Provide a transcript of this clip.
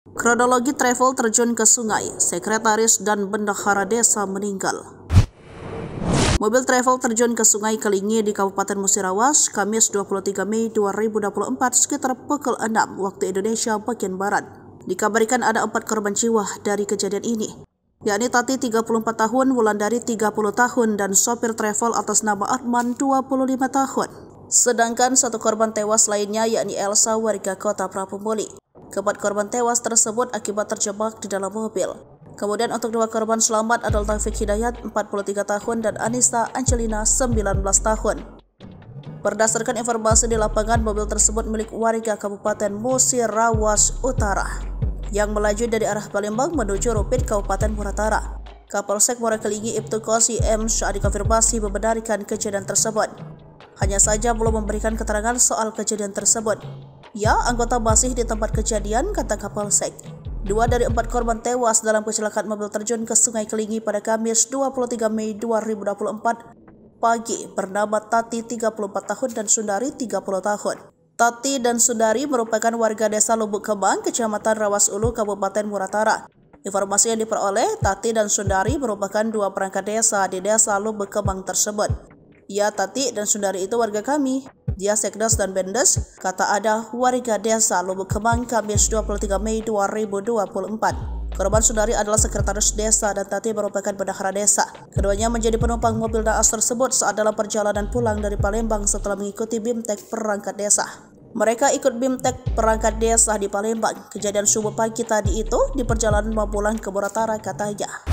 Kronologi travel terjun ke sungai, sekretaris dan bendahara desa meninggal. Mobil travel terjun ke Sungai Kelingi di Kabupaten Musirawas, Kamis 23 Mei 2024 sekitar pukul 6 waktu Indonesia bagian Barat. Dikabarkan ada 4 korban jiwa dari kejadian ini, yakni Tati 34 tahun, Wulandari 30 tahun, dan sopir travel atas nama Arman 25 tahun. Sedangkan 1 korban tewas lainnya yakni Elsa warga kota Prapumuli. Keempat korban tewas tersebut akibat terjebak di dalam mobil. Kemudian untuk 2 korban selamat adalah Taufik Hidayat 43 tahun dan Anissa Angelina 19 tahun. Berdasarkan informasi di lapangan, mobil tersebut milik warga Kabupaten Musirawas Utara yang melaju dari arah Palembang menuju Rupit Kabupaten Muratara. Kapolsek Muara Kelingi Ibtu Kosi M saat dikonfirmasi membenarkan kejadian tersebut. Hanya saja belum memberikan keterangan soal kejadian tersebut. Ya, anggota masih di tempat kejadian, kata Kapolsek. 2 dari 4 korban tewas dalam kecelakaan mobil terjun ke Sungai Kelingi pada Kamis 23 Mei 2024 pagi bernama Tati 34 tahun dan Sundari 30 tahun. Tati dan Sundari merupakan warga desa Lubuk Kembang, Kecamatan Rawas Ulu, Kabupaten Muratara. Informasi yang diperoleh, Tati dan Sundari merupakan 2 perangkat desa di desa Lubuk Kembang tersebut. Ya, Tati dan Sundari itu warga kami. Dia Sekdes dan Bendes, kata ada warga desa Lubuk Kembang Kamis 23 Mei 2024. Korban Sundari adalah sekretaris desa dan Tati merupakan bendahara desa. Keduanya menjadi penumpang mobil naas tersebut saat dalam perjalanan pulang dari Palembang setelah mengikuti BIMTEK perangkat desa. Mereka ikut BIMTEK perangkat desa di Palembang. Kejadian subuh pagi tadi itu di perjalanan mau pulang ke Muratara, katanya.